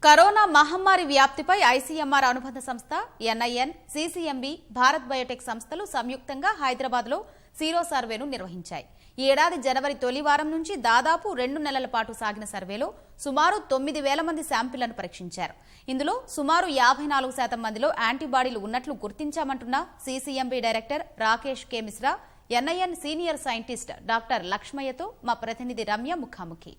Corona మహమ్మారి వ్యాప్తిపై ICMR అనుబంధ సంస్థ ఎన్ఐఎన్, సీసీఎంబీ, భారత్ బయోటెక్ సంస్థలు సంయుక్తంగా హైదరాబాద్లో సీరో సర్వేను నిర్వహించాయి. ఈ ఏడాది జనవరి తొలి వారం నుంచి దాదాపు 2 నెలల పాటు సాగిన సర్వేలో సుమారు 9,000 మంది శాంపిళ్లను పరీక్షించారు. ఇందులో సుమారు 54% మందిలో యాంటీబాడీలు ఉన్నట్లు గుర్తించామంటున్న CCMB director Rakesh K Mishra, NIN senior scientist doctor లక్ష్మయ్యతో మా ప్రతినిధి రమ్య ముఖాముఖి.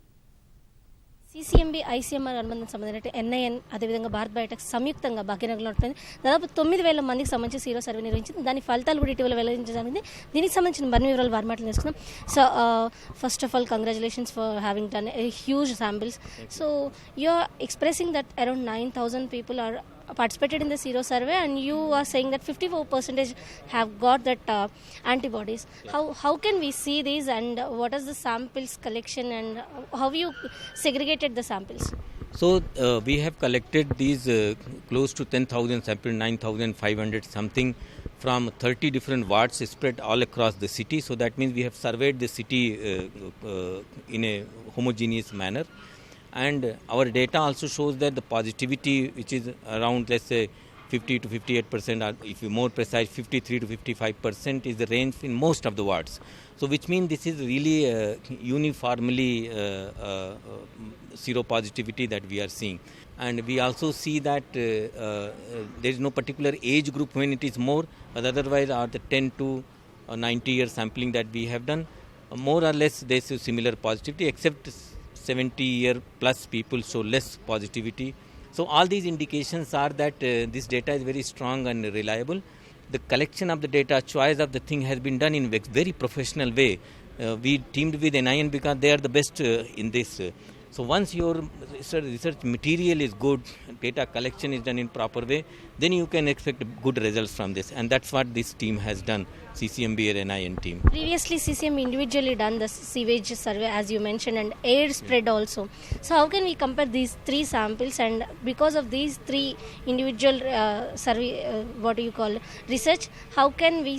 సీసీఎంబీ, ఐసీఎంఆర్ అనుబంధం సంబంధించిన ఎన్ఐఎన్, అదేవిధంగా భారత్ బయోటెక్ సంయుక్తంగా భాగ్యనగర్లో ఉంటుంది. దాదాపు 9,000 మందికి సంబంధించి సీరో సర్వే నిర్వహించింది. దాని ఫలితాలు కూడా ఇటీవల వెల్లడించడం జరిగింది. దీనికి సంబంధించిన మరిన్ని వివరాలు వారి మాటలు తెలుసుకుందాం. So first of all, congratulations for having done a huge samples. So you are expressing that around 9,000 people are participated in the sero survey, and you are saying that 54% have got that antibodies. How can we see these, and what is the samples collection, and how you segregated the samples? So we have collected these close to 10,000 samples, 9,500 something from 30 different wards spread all across the city. So that means we have surveyed the city in a homogeneous manner. And our data also shows that the positivity, which is around, let's say, 50 to 58%, or if you more precise, 53 to 55% is the range in most of the wards. So which means this is really uniformly seropositivity that we are seeing. And we also see that there is no particular age group when it is more, but otherwise are the 10 to 90 year sampling that we have done, more or less there is similar positivity, except 70 year plus people show less positivity. So all these indications are that this data is very strong and reliable. The collection of the data, choice of the thing has been done in a very professional way. We teamed with NIN because they are the best in this. So once your research material is good, data collection is done in proper way, then you can expect good results from this. And that's what this team has done, CCMB and NIN team. Previously, CCM individually done the sewage survey, as you mentioned, and air spread also. So how can we compare these three samples, and because of these three individual survey, what do you call research, how can we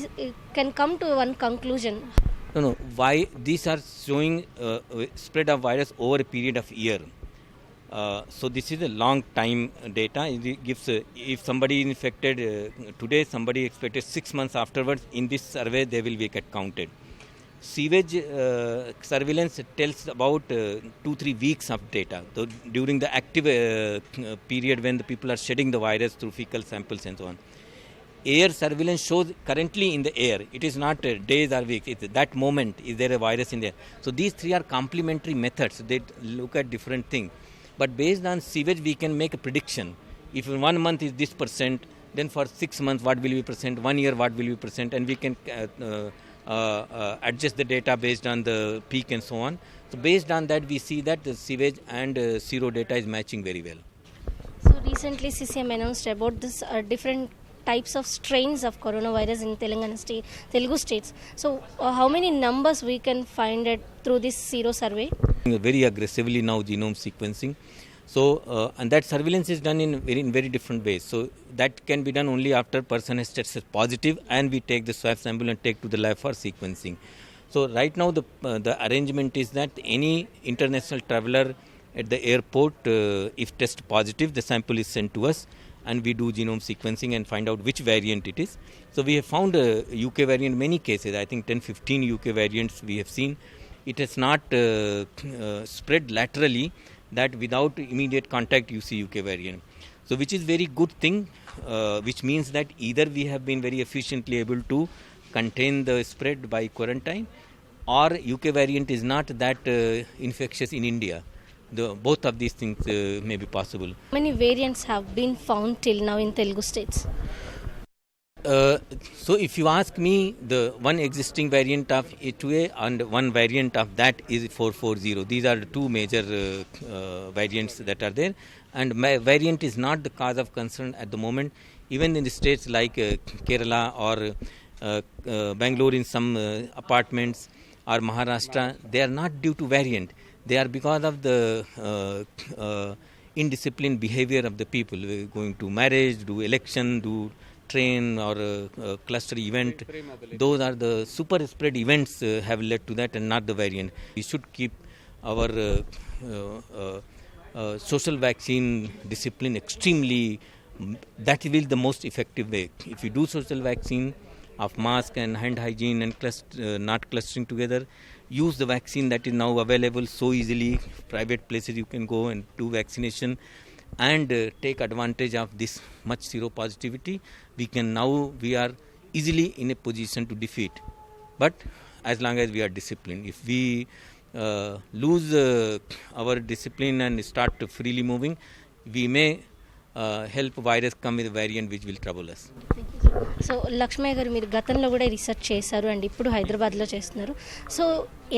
can come to one conclusion? No. Why these are showing spread of virus over a period of year. So this is a long time data. It gives if somebody is infected today, somebody expected 6 months afterwards. In this survey, they will be get counted. Sewage surveillance tells about 2-3 weeks of data. So during the active period when the people are shedding the virus through fecal samples and so on. Air surveillance shows currently in the air. It is not days or weeks. It's that moment, is there a virus in there? So these three are complementary methods. They look at different things. But based on sewage, we can make a prediction. If in 1 month is this percent, then for 6 months what will be percent, 1 year what will be percent, and we can adjust the data based on the peak and so on. So based on that, we see that the sewage and sero data is matching very well. So recently, CCM announced about this different types of strains of coronavirus in Telugu states. So how many numbers we can find it through this sero survey? Very aggressively now genome sequencing. So and that surveillance is done in very different ways. So that can be done only after person has tested positive, and we take the swab sample and take to the lab for sequencing. So right now the arrangement is that any international traveler at the airport, if test positive, the sample is sent to us, and we do genome sequencing and find out which variant it is. So we have found a UK variant in many cases. I think 10-15 UK variants we have seen. It has not spread laterally, that without immediate contact you see UK variant. So which is very good thing, which means that either we have been very efficiently able to contain the spread by quarantine, or UK variant is not that infectious in India. Both of these things may be possible. How many variants have been found till now in Telugu states? So if you ask me, the one existing variant of A2A and one variant of that is 440. These are the two major variants that are there, and variant is not the cause of concern at the moment. Even in the states like Kerala or Bangalore, in some apartments, or Maharashtra, they are not due to variant. They are because of the indisciplined behavior of the people going to marriage, do election, do train or cluster event. Those are the super spread events have led to that, and not the variant. We should keep our social vaccine discipline extremely. That will the most effective way. If you do social vaccine of mask and hand hygiene and not clustering together, use the vaccine that is now available so easily. Private places you can go and do vaccination and take advantage of this much seropositivity. We are easily in a position to defeat, but as long as we are disciplined. If we lose our discipline and start freely moving, we may help virus come with a variant which will trouble us. So Lakshmaiah garu, మీరు గతంలో కూడా research చేశారు and ఇప్పుడు హైదరాబాద్లో చేస్తున్నారు. So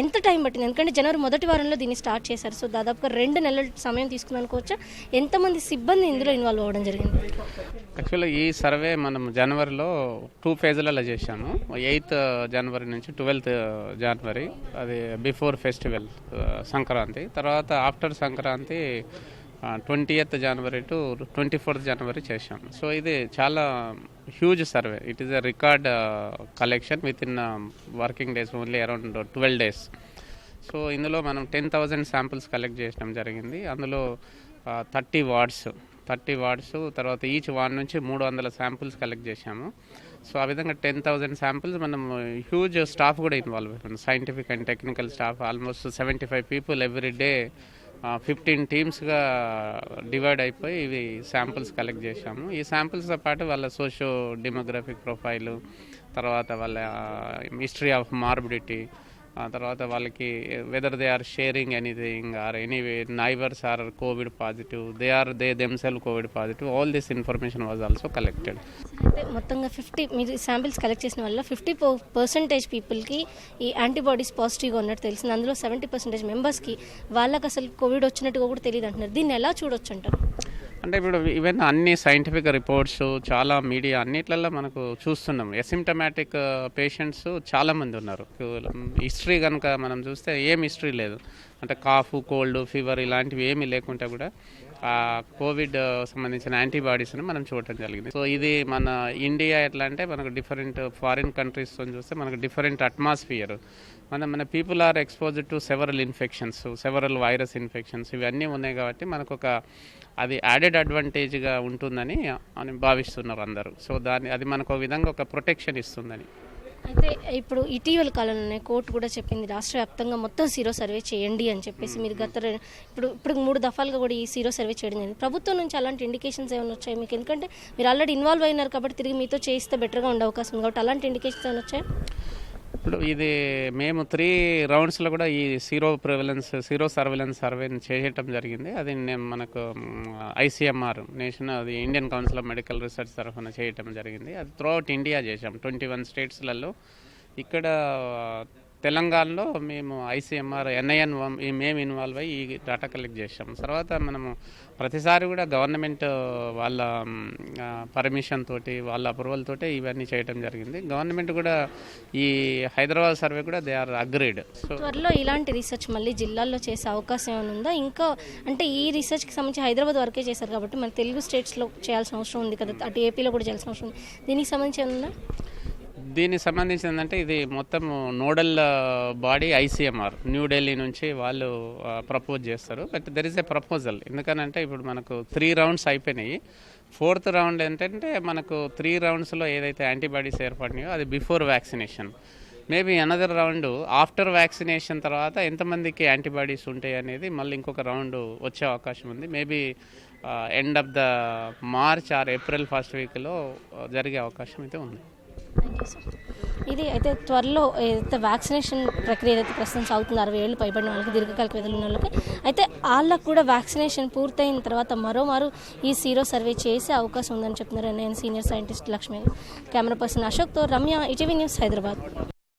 ఎంత time పట్టింది? ఎందుకంటే జనవరి మొదటి వారంలో దీన్ని స్టార్ట్ చేశారు. సో దాదాపుగా 2 నెలల సమయం తీసుకుంది అనుకోవచ్చా? ఎంతమంది సిబ్బంది ఇందులో ఇన్వాల్వ్ అవ్వడం జరిగింది? యాక్చువల్గా ఈ సర్వే మనం జనవరిలో 2 ఫేజ్లలో చేశాము. 8th జనవరి నుంచి 12th జనవరి, అది బిఫోర్ ఫెస్టివల్ సంక్రాంతి. తర్వాత after Sankranti 20th January to 24th January చేశాం. సో ఇది చాలా huge survey. It is a record collection with in working days, only around 12 days. So ఇందులో మనం 10,000 శాంపిల్స్ కలెక్ట్ చేయడం జరిగింది. అందులో 30 వార్డ్స్, తర్వాత ఈచ్ వార్డ్ నుంచి 300 శాంపిల్స్ కలెక్ట్ చేశాము. సో ఆ విధంగా 10,000 శాంపిల్స్. మనం హ్యూజ్ స్టాఫ్ కూడా ఇన్వాల్వ్ అయిపోయింది, scientific and technical staff. Almost 75 people every day 15 టీమ్స్గా డివైడ్ అయిపోయి ఇవి శాంపిల్స్ కలెక్ట్ చేశాము. ఈ శాంపిల్స్తో పాటు వాళ్ళ సోషో డెమోగ్రఫిక్ ప్రొఫైలు, తర్వాత వాళ్ళ హిస్టరీ ఆఫ్ మార్బిడిటీ, తర్వాత వాళ్ళకి whether they are sharing anything or anyway neighbours are covid positive, they themselves covid positive, all this information was also collected. అంటే మొత్తంగా 50 మీరు శాంపిల్స్ కలెక్ట్ చేసిన వల్ల 50% పీపుల్కి ఈ యాంటీబాడీస్ పాజిటివ్గా ఉన్నట్టు తెలిసింది. అందులో 70% మెంబర్స్కి వాళ్ళకి అసలు కోవిడ్ వచ్చినట్టుగా కూడా తెలియదు అంటున్నారు. దీన్ని ఎలా చూడొచ్చు అంటారు? అంటే ఇప్పుడు ఈవెన్ అన్ని సైంటిఫిక్ రిపోర్ట్స్, చాలా మీడియా అన్నిట్లలో మనకు చూస్తున్నాం. ఎసిమ్టమాటిక్ పేషెంట్స్ చాలామంది ఉన్నారు. హిస్టరీ కనుక మనం చూస్తే ఏం హిస్టరీ లేదు, అంటే కాఫ్, కోల్డ్, ఫీవర్ ఇలాంటివి ఏమీ లేకుండా కూడా కోవిడ్ సంబంధించిన యాంటీబాడీస్ని మనం చూడటం జరిగింది. సో ఇది మన ఇండియా ఎట్లా అంటే మనకు డిఫరెంట్ ఫారిన్ కంట్రీస్తో చూస్తే మనకు డిఫరెంట్ అట్మాస్ఫియర్. మన people are exposed to several infections, several virus infections, ఇవన్నీ ఉన్నాయి కాబట్టి మనకు అది యాడెడ్ అడ్వాంటేజ్గా ఉంటుందని భావిస్తున్నారు అందరూ. సో అది మనకు విధంగా ఒక ప్రొటెక్షన్ ఇస్తుందని. అయితే ఇప్పుడు ఇటీవల కాలంలోనే కోర్టు కూడా చెప్పింది రాష్ట్ర వ్యాప్తంగా మొత్తం సీరో సర్వే చేయండి అని చెప్పేసి. మీరు ఇప్పుడు 3 దఫాలుగా కూడా ఈ సీరో సర్వే చేయడం జరిగింది. ప్రభుత్వం నుంచి అలాంటి ఇండికేషన్స్ ఏమైనా వచ్చాయి మీకు? ఎందుకంటే మీరు ఆల్రెడీ ఇన్వాల్వ్ అయినారు కాబట్టి తిరిగి మీతో చేయిస్తే బెటర్గా ఉండే అవకాశం ఉంది కాబట్టి అలాంటి ఇండికేషన్స్ ఏమైనా వచ్చాయి? ఇప్పుడు ఇది మేము 3 రౌండ్స్లో కూడా ఈ సీరో సర్వేలెన్స్ సర్వేని చేయటం జరిగింది. అది మనకు ICMR అది Indian council of medical research తరఫున చేయటం జరిగింది. అది త్రూఅవుట్ ఇండియా చేసాం, 21 స్టేట్స్లలో. ఇక్కడ తెలంగాణలో మేము ICMR NIN మేము ఇన్వాల్వ్ అయ్యి ఈ డేటా కలెక్ట్ చేసాం. తర్వాత మనము ప్రతిసారి కూడా గవర్నమెంట్ వాళ్ళ పర్మిషన్ తోటి, వాళ్ళ అప్రూవల్ తోటి ఇవన్నీ చేయడం జరిగింది. గవర్నమెంట్ కూడా ఈ హైదరాబాద్ సర్వే కూడా దే ఆర్ అగ్రీడ్. సో త్వరలో ఇలాంటి రీసెర్చ్ మళ్ళీ జిల్లాల్లో చేసే అవకాశం ఏమైనా ఉందా? ఇంకా అంటే ఈ రీసెర్చ్కి సంబంధించి హైదరాబాద్ వరకే చేశారు కాబట్టి మన తెలుగు స్టేట్స్లో చేయాల్సిన అవసరం ఉంది కదా, అటు ఏపీలో కూడా చేయాల్సిన అవసరం ఉంది. దీనికి సంబంధించి ఏమన్నా? దీనికి సంబంధించి ఏంటంటే ఇది మొత్తం నోడల్ బాడీ ICMR న్యూఢిల్లీ నుంచి వాళ్ళు ప్రపోజ్ చేస్తారు. But there is a proposal. ఎందుకనంటే ఇప్పుడు మనకు 3 రౌండ్స్ అయిపోయినాయి. 4th రౌండ్ ఏంటంటే మనకు 3 రౌండ్స్లో ఏదైతే యాంటీబాడీస్ ఏర్పడినాయో అది before vaccination. Maybe another round after vaccination తర్వాత ఎంతమందికి యాంటీబాడీస్ ఉంటాయి అనేది మళ్ళీ ఇంకొక రౌండ్ వచ్చే అవకాశం ఉంది. Maybe end of the March are April first వీక్లో జరిగే అవకాశం అయితే ఉంది. ఇది అయితే త్వరలో ఏదైతే వ్యాక్సినేషన్ ప్రక్రియ ఏదైతే ప్రస్తుతం సాగుతుందో 60 ఏళ్ళు పైబడిన వాళ్ళకి, దీర్ఘకాలిక వ్యాధులు ఉన్న వాళ్ళకి అయితే వాళ్ళకు కూడా వ్యాక్సినేషన్ పూర్తయిన తర్వాత మరోమారు ఈ సీరో సర్వే చేసే అవకాశం ఉందని చెప్తున్నారు NIN senior scientist Lakshmi. Camera person అశోక్తో రమ్య, ఈటీవీ న్యూస్, హైదరాబాద్.